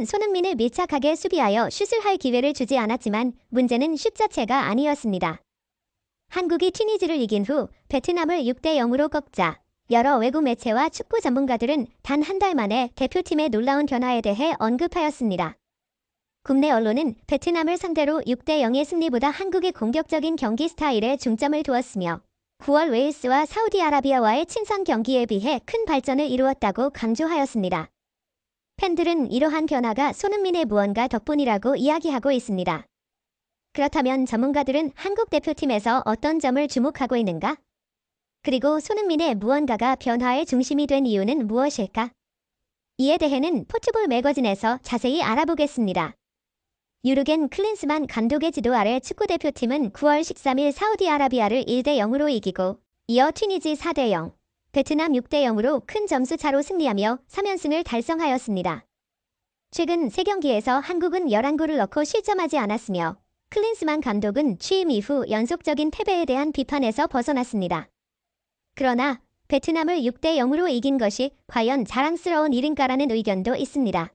손흥민을 밀착하게 수비하여 슛을 할 기회를 주지 않았지만 문제는 슛 자체가 아니었습니다. 한국이 튀니지를 이긴 후 베트남을 6대0으로 꺾자 여러 외국 매체와 축구 전문가들은 단 한 달 만에 대표팀의 놀라운 변화에 대해 언급하였습니다. 국내 언론은 베트남을 상대로 6대0의 승리보다 한국의 공격적인 경기 스타일에 중점을 두었으며 9월 웨일스와 사우디아라비아와의 친선 경기에 비해 큰 발전을 이루었다고 강조하였습니다. 팬들은 이러한 변화가 손흥민의 무언가 덕분이라고 이야기하고 있습니다. 그렇다면 전문가들은 한국 대표팀에서 어떤 점을 주목하고 있는가? 그리고 손흥민의 무언가가 변화의 중심이 된 이유는 무엇일까? 이에 대해는 포트볼 매거진에서 자세히 알아보겠습니다. 유르겐 클린스만 감독의 지도 아래 축구대표팀은 9월 13일 사우디아라비아를 1대0으로 이기고 이어 튀니지 4대0, 베트남 6대0으로 큰 점수 차로 승리하며 3연승을 달성하였습니다. 최근 3경기에서 한국은 11골을 넣고 실점하지 않았으며 클린스만 감독은 취임 이후 연속적인 패배에 대한 비판에서 벗어났습니다. 그러나 베트남을 6대0으로 이긴 것이 과연 자랑스러운 일인가라는 의견도 있습니다.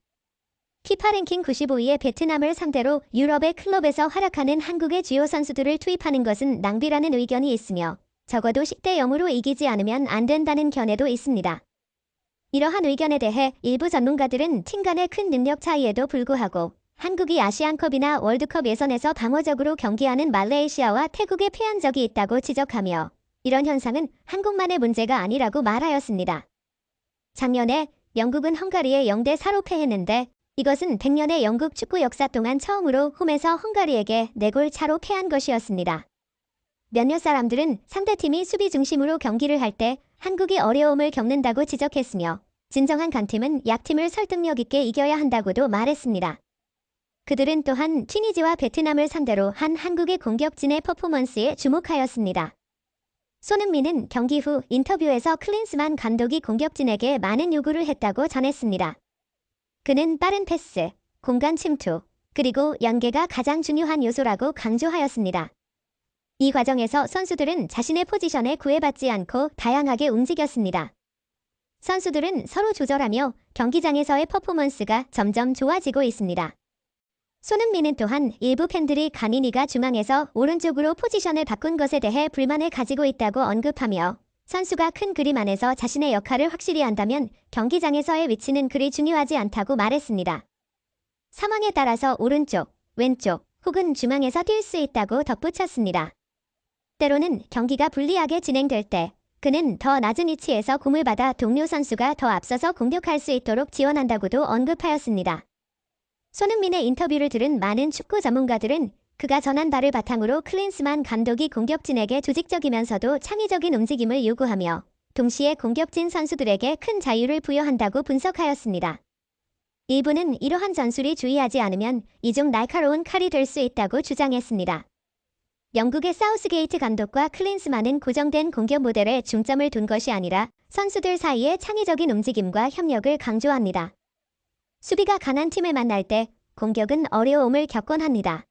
피파 랭킹 95위의 베트남을 상대로 유럽의 클럽에서 활약하는 한국의 주요 선수들을 투입하는 것은 낭비라는 의견이 있으며 적어도 10대0으로 이기지 않으면 안 된다는 견해도 있습니다. 이러한 의견에 대해 일부 전문가들은 팀 간의 큰 능력 차이에도 불구하고 한국이 아시안컵이나 월드컵 예선에서 방어적으로 경기하는 말레이시아와 태국에 패한 적이 있다고 지적하며 이런 현상은 한국만의 문제가 아니라고 말하였습니다. 작년에 영국은 헝가리에 0대4로 패했는데 이것은 100년의 영국 축구 역사 동안 처음으로 홈에서 헝가리에게 4골 차로 패한 것이었습니다. 몇몇 사람들은 상대팀이 수비 중심으로 경기를 할 때 한국이 어려움을 겪는다고 지적했으며 진정한 강팀은 약팀을 설득력 있게 이겨야 한다고도 말했습니다. 그들은 또한 튀니지와 베트남을 상대로 한 한국의 공격진의 퍼포먼스에 주목하였습니다. 손흥민은 경기 후 인터뷰에서 클린스만 감독이 공격진에게 많은 요구를 했다고 전했습니다. 그는 빠른 패스, 공간 침투, 그리고 연계가 가장 중요한 요소라고 강조하였습니다. 이 과정에서 선수들은 자신의 포지션에 구애받지 않고 다양하게 움직였습니다. 선수들은 서로 조절하며 경기장에서의 퍼포먼스가 점점 좋아지고 있습니다. 손흥민은 또한 일부 팬들이 가니니가 중앙에서 오른쪽으로 포지션을 바꾼 것에 대해 불만을 가지고 있다고 언급하며 선수가 큰 그림 안에서 자신의 역할을 확실히 한다면 경기장에서의 위치는 그리 중요하지 않다고 말했습니다. 상황에 따라서 오른쪽, 왼쪽 혹은 중앙에서 뛸 수 있다고 덧붙였습니다. 때로는 경기가 불리하게 진행될 때 그는 더 낮은 위치에서 공을 받아 동료 선수가 더 앞서서 공격할 수 있도록 지원한다고도 언급하였습니다. 손흥민의 인터뷰를 들은 많은 축구 전문가들은 그가 전한 바를 바탕으로 클린스만 감독이 공격진에게 조직적이면서도 창의적인 움직임을 요구하며 동시에 공격진 선수들에게 큰 자유를 부여한다고 분석하였습니다. 일부는 이러한 전술이 주의하지 않으면 이중 날카로운 칼이 될 수 있다고 주장했습니다. 영국의 사우스게이트 감독과 클린스만은 고정된 공격 모델에 중점을 둔 것이 아니라 선수들 사이의 창의적인 움직임과 협력을 강조합니다. 수비가 강한 팀을 만날 때 공격은 어려움을 겪곤 합니다.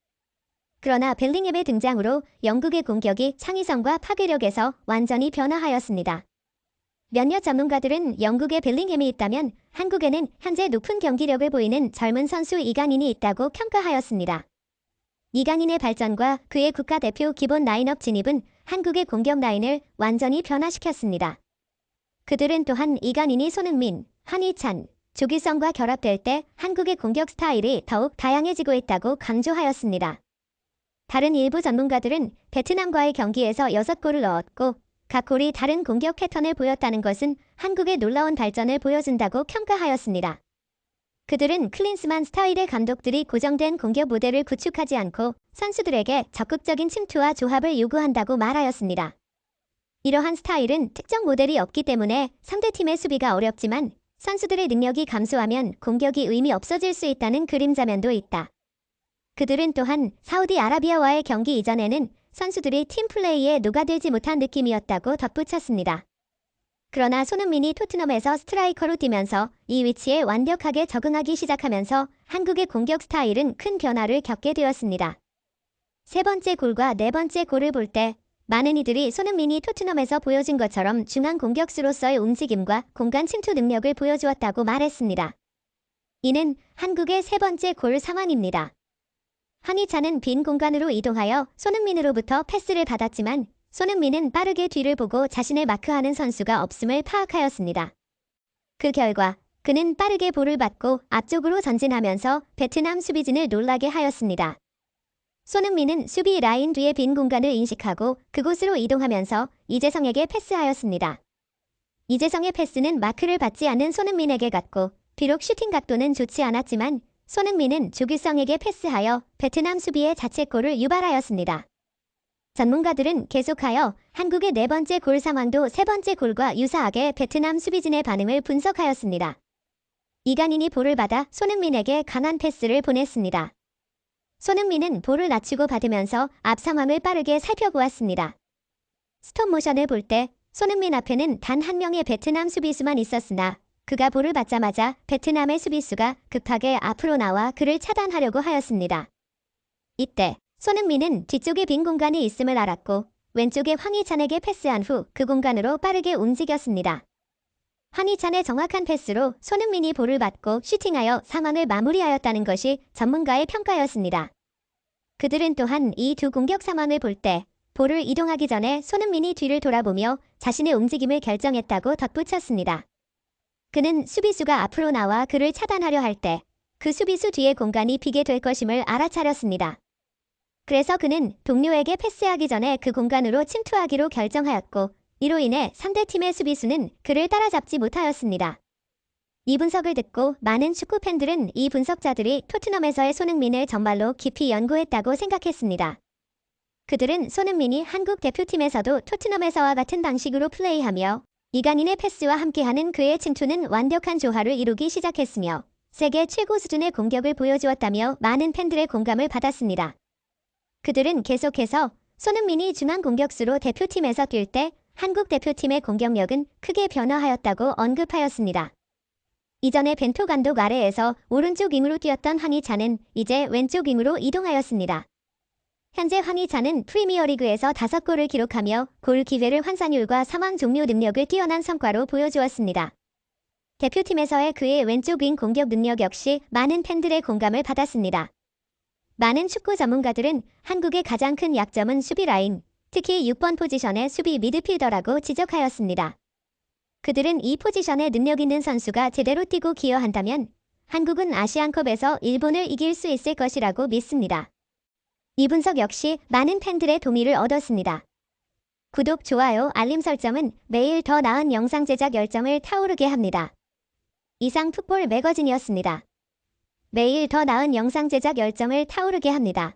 그러나 벨링햄의 등장으로 영국의 공격이 창의성과 파괴력에서 완전히 변화하였습니다. 몇몇 전문가들은 영국에 벨링햄이 있다면 한국에는 현재 높은 경기력을 보이는 젊은 선수 이강인이 있다고 평가하였습니다. 이강인의 발전과 그의 국가대표 기본 라인업 진입은 한국의 공격 라인을 완전히 변화시켰습니다. 그들은 또한 이강인이 손흥민, 한희찬, 조규성과 결합될 때 한국의 공격 스타일이 더욱 다양해지고 있다고 강조하였습니다. 다른 일부 전문가들은 베트남과의 경기에서 6골을 넣었고 각 골이 다른 공격 패턴을 보였다는 것은 한국의 놀라운 발전을 보여준다고 평가하였습니다. 그들은 클린스만 스타일의 감독들이 고정된 공격 모델을 구축하지 않고 선수들에게 적극적인 침투와 조합을 요구한다고 말하였습니다. 이러한 스타일은 특정 모델이 없기 때문에 상대팀의 수비가 어렵지만 선수들의 능력이 감소하면 공격이 의미 없어질 수 있다는 그림자면도 있다. 그들은 또한 사우디아라비아와의 경기 이전에는 선수들이 팀플레이에 녹아들지 못한 느낌이었다고 덧붙였습니다. 그러나 손흥민이 토트넘에서 스트라이커로 뛰면서 이 위치에 완벽하게 적응하기 시작하면서 한국의 공격 스타일은 큰 변화를 겪게 되었습니다. 세 번째 골과 네 번째 골을 볼 때 많은 이들이 손흥민이 토트넘에서 보여준 것처럼 중앙 공격수로서의 움직임과 공간 침투 능력을 보여주었다고 말했습니다. 이는 한국의 세 번째 골 상황입니다. 황희찬은 빈 공간으로 이동하여 손흥민으로부터 패스를 받았지만 손흥민은 빠르게 뒤를 보고 자신을 마크하는 선수가 없음을 파악하였습니다. 그 결과 그는 빠르게 볼을 받고 앞쪽으로 전진하면서 베트남 수비진을 놀라게 하였습니다. 손흥민은 수비 라인 뒤의 빈 공간을 인식하고 그곳으로 이동하면서 이재성에게 패스하였습니다. 이재성의 패스는 마크를 받지 않는 손흥민에게 갔고 비록 슈팅 각도는 좋지 않았지만 손흥민은 조규성에게 패스하여 베트남 수비의 자책골을 유발하였습니다. 전문가들은 계속하여 한국의 네 번째 골 상황도 세 번째 골과 유사하게 베트남 수비진의 반응을 분석하였습니다. 이강인이 볼을 받아 손흥민에게 강한 패스를 보냈습니다. 손흥민은 볼을 낮추고 받으면서 앞 상황을 빠르게 살펴보았습니다. 스톱모션을 볼 때 손흥민 앞에는 단 한 명의 베트남 수비수만 있었으나 그가 볼을 받자마자 베트남의 수비수가 급하게 앞으로 나와 그를 차단하려고 하였습니다. 이때 손흥민은 뒤쪽에 빈 공간이 있음을 알았고 왼쪽에 황희찬에게 패스한 후 그 공간으로 빠르게 움직였습니다. 황희찬의 정확한 패스로 손흥민이 볼을 받고 슈팅하여 상황을 마무리하였다는 것이 전문가의 평가였습니다. 그들은 또한 이 두 공격 상황을 볼 때 볼을 이동하기 전에 손흥민이 뒤를 돌아보며 자신의 움직임을 결정했다고 덧붙였습니다. 그는 수비수가 앞으로 나와 그를 차단하려 할 때 그 수비수 뒤에 공간이 비게 될 것임을 알아차렸습니다. 그래서 그는 동료에게 패스하기 전에 그 공간으로 침투하기로 결정하였고 이로 인해 상대팀의 수비수는 그를 따라잡지 못하였습니다. 이 분석을 듣고 많은 축구 팬들은 이 분석자들이 토트넘에서의 손흥민을 정말로 깊이 연구했다고 생각했습니다. 그들은 손흥민이 한국 대표팀에서도 토트넘에서와 같은 방식으로 플레이하며 이강인의 패스와 함께하는 그의 침투는 완벽한 조화를 이루기 시작했으며 세계 최고 수준의 공격을 보여주었다며 많은 팬들의 공감을 받았습니다. 그들은 계속해서 손흥민이 중앙 공격수로 대표팀에서 뛸 때 한국 대표팀의 공격력은 크게 변화하였다고 언급하였습니다. 이전에 벤토 감독 아래에서 오른쪽 윙으로 뛰었던 황희찬은 이제 왼쪽 윙으로 이동하였습니다. 현재 황희찬은 프리미어리그에서 5골을 기록하며 골 기회를 환산율과 상황 종료 능력을 뛰어난 성과로 보여주었습니다. 대표팀에서의 그의 왼쪽 윙 공격 능력 역시 많은 팬들의 공감을 받았습니다. 많은 축구 전문가들은 한국의 가장 큰 약점은 수비 라인, 특히 6번 포지션의 수비 미드필더라고 지적하였습니다. 그들은 이 포지션에 능력 있는 선수가 제대로 뛰고 기여한다면 한국은 아시안컵에서 일본을 이길 수 있을 것이라고 믿습니다. 이 분석 역시 많은 팬들의 동의를 얻었습니다. 구독, 좋아요, 알림 설정은 매일 더 나은 영상 제작 열정을 타오르게 합니다. 이상 풋볼 매거진이었습니다. 매일 더 나은 영상 제작 열정을 타오르게 합니다.